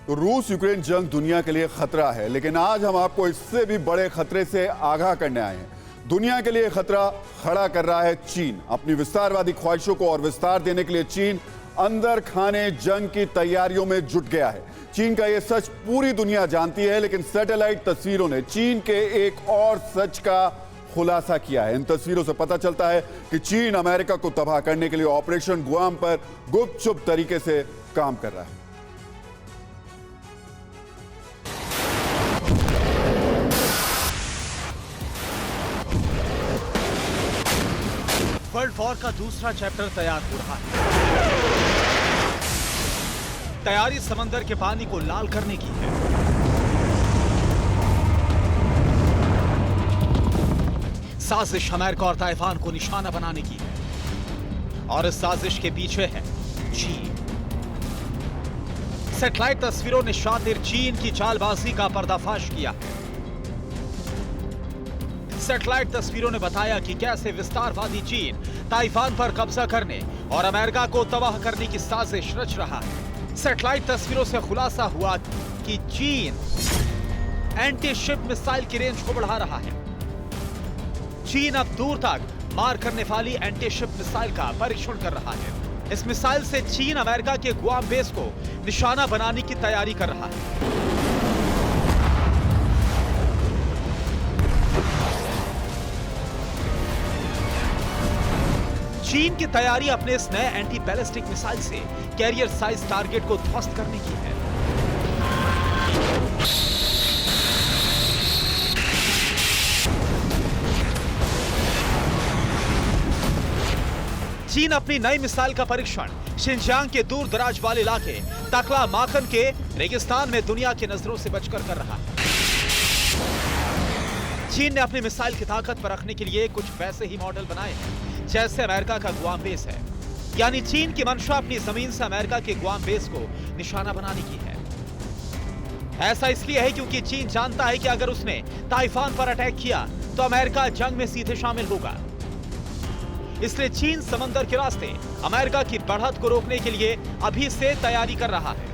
तो रूस यूक्रेन जंग दुनिया के लिए खतरा है, लेकिन आज हम आपको इससे भी बड़े खतरे से आगाह करने आए हैं। दुनिया के लिए खतरा खड़ा कर रहा है चीन। अपनी विस्तारवादी ख्वाहिशों को और विस्तार देने के लिए चीन अंदर खाने जंग की तैयारियों में जुट गया है। चीन का यह सच पूरी दुनिया जानती है, लेकिन सैटेलाइट तस्वीरों ने चीन के एक और सच का खुलासा किया है। इन तस्वीरों से पता चलता है कि चीन अमेरिका को तबाह करने के लिए ऑपरेशन गुआम पर गुपचुप तरीके से काम कर रहा है। वर्ल्ड वॉर का दूसरा चैप्टर तैयार हो रहा है। तैयारी समंदर के पानी को लाल करने की है। साजिश अमेरिका और ताइवान को निशाना बनाने की है, और इस साजिश के पीछे है चीन। सैटेलाइट तस्वीरों ने शातिर चीन की चालबाजी का पर्दाफाश किया है। सैटेलाइट तस्वीरों ने बताया कि कैसे विस्तारवादी चीन ताइवान पर कब्जा करने और अमेरिका को तबाह करने की साजिश रच रहा है। सैटेलाइट तस्वीरों से खुलासा हुआ कि चीन एंटी शिप मिसाइल की रेंज को बढ़ा रहा है। चीन अब दूर तक मार करने वाली एंटी शिप मिसाइल का परीक्षण कर रहा है। इस मिसाइल से चीन अमेरिका के गुआम बेस को निशाना बनाने की तैयारी कर रहा है। चीन की तैयारी अपने इस नए एंटी बैलिस्टिक मिसाइल से कैरियर साइज टारगेट को ध्वस्त करने की है। चीन अपनी नई मिसाइल का परीक्षण शिनजियांग के दूर दराज वाले इलाके ताकला माखन के रेगिस्तान में दुनिया की नजरों से बचकर कर रहा है। चीन ने अपनी मिसाइल की ताकत पर रखने के लिए कुछ वैसे ही मॉडल बनाए हैं जैसे अमेरिका का गुआम बेस है। यानी चीन की मंशा अपनी जमीन से अमेरिका के गुआम बेस को निशाना बनाने की है। ऐसा इसलिए है क्योंकि चीन जानता है कि अगर उसने ताइवान पर अटैक किया तो अमेरिका जंग में सीधे शामिल होगा। इसलिए चीन समंदर के रास्ते अमेरिका की बढ़त को रोकने के लिए अभी से तैयारी कर रहा है।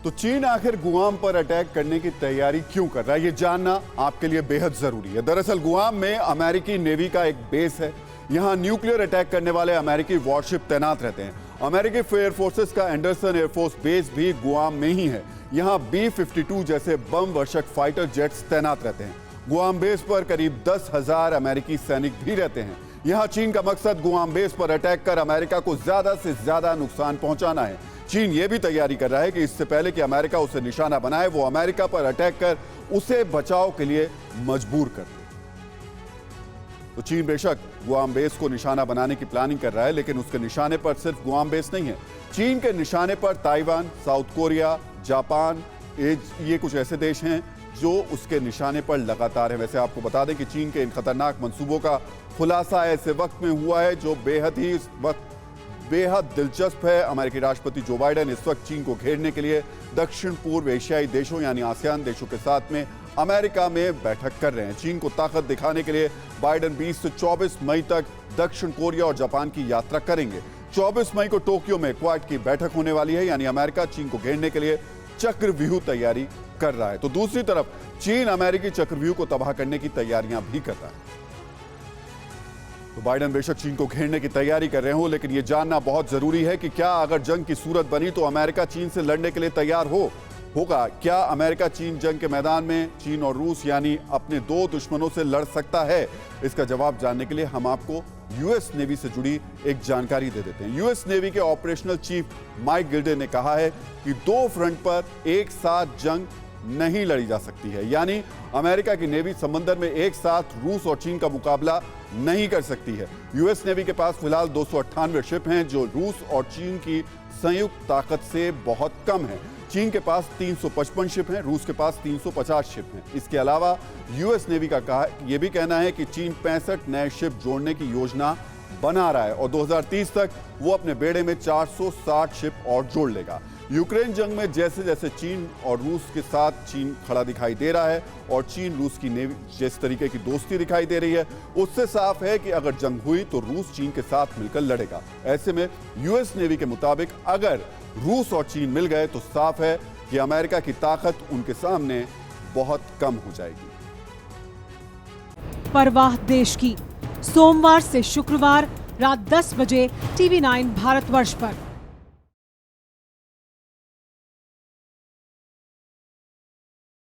तो चीन आखिर गुआम पर अटैक करने की तैयारी क्यों कर रहा है, ये जानना आपके लिए बेहद जरूरी है। दरअसल गुआम में अमेरिकी नेवी का एक बेस है। यहां न्यूक्लियर अटैक करने वाले अमेरिकी वॉरशिप तैनात रहते हैं। अमेरिकी एयर फोर्सेस का एंडरसन एयरफोर्स बेस भी गुआम में ही है। यहां B-52 जैसे बम वर्षक फाइटर जेट्स तैनात रहते हैं। गुआम बेस पर करीब 10,000 अमेरिकी सैनिक भी रहते हैं। यहां चीन का मकसद गुआम बेस पर अटैक कर अमेरिका को ज्यादा से ज्यादा नुकसान पहुंचाना है। चीन यह भी तैयारी कर रहा है कि इससे पहले कि अमेरिका उसे निशाना बनाए, वो अमेरिका पर अटैक कर उसे बचाव के लिए मजबूर कर दे। तो चीन बेशक गुआम बेस को निशाना बनाने की प्लानिंग कर रहा है, लेकिन उसके निशाने पर सिर्फ गुआम बेस नहीं है। चीन के निशाने पर ताइवान, साउथ कोरिया, जापान, ये कुछ ऐसे देश हैं जो उसके निशाने पर लगातार हैं। वैसे आपको बता दें कि चीन के इन खतरनाक मंसूबों का खुलासा ऐसे वक्त में हुआ है जो बेहद दिलचस्प है। अमेरिकी राष्ट्रपति जो बाइडेन इस वक्त चीन को घेरने के लिए दक्षिण पूर्व एशियाई देशों यानी आसियान देशों के साथ में अमेरिका में बैठक कर रहे हैं। चीन को ताकत दिखाने के लिए बाइडेन 20 से 24 मई तक दक्षिण कोरिया और जापान की यात्रा करेंगे। 24 मई को टोक्यो में क्वाड की बैठक होने वाली है, यानी अमेरिका चीन को घेरने के लिए चक्रव्यूह तैयारी कर रहा है। तो दूसरी तरफ चीन अमेरिकी चक्रव्यूह को तबाह करने की तैयारियां भी कर रहा है। तो बाइडेन बेशक चीन को घेरने की तैयारी कर रहे हो, लेकिन यह जानना बहुत जरूरी है कि क्या अगर जंग की सूरत बनी तो अमेरिका चीन से लड़ने के लिए तैयार होगा। क्या अमेरिका चीन जंग के मैदान में चीन और रूस यानी अपने दो दुश्मनों से लड़ सकता है? इसका जवाब जानने के लिए हम आपको यूएस नेवी से जुड़ी एक जानकारी दे देते हैं। यूएस नेवी के ऑपरेशनल चीफ माइक गिल्डे ने कहा है कि दो फ्रंट पर एक साथ जंग नहीं लड़ी जा सकती है। यानी अमेरिका की नेवी समंदर में एक साथ रूस और चीन का मुकाबला नहीं कर सकती है। यूएस नेवी के पास फिलहाल 298 शिप हैं, जो रूस और चीन की संयुक्त ताकत से बहुत कम है। चीन के पास 355 शिप हैं, रूस के पास 350 शिप हैं। इसके अलावा यूएस नेवी का यह भी कहना है कि चीन 65 नए शिप जोड़ने की योजना बना रहा है और 2030 तक वो अपने बेड़े में 460 शिप और जोड़ लेगा। यूक्रेन जंग में जैसे जैसे चीन और रूस के साथ चीन खड़ा दिखाई दे रहा है और चीन रूस की नेवी जिस तरीके की दोस्ती दिखाई दे रही है, उससे साफ है कि अगर जंग हुई तो रूस चीन के साथ मिलकर लड़ेगा। ऐसे में यूएस नेवी के मुताबिक अगर रूस और चीन मिल गए तो साफ है कि अमेरिका की ताकत उनके सामने बहुत कम हो जाएगी। परवाह देश की, सोमवार से शुक्रवार रात 10 बजे TV9 भारतवर्ष पर।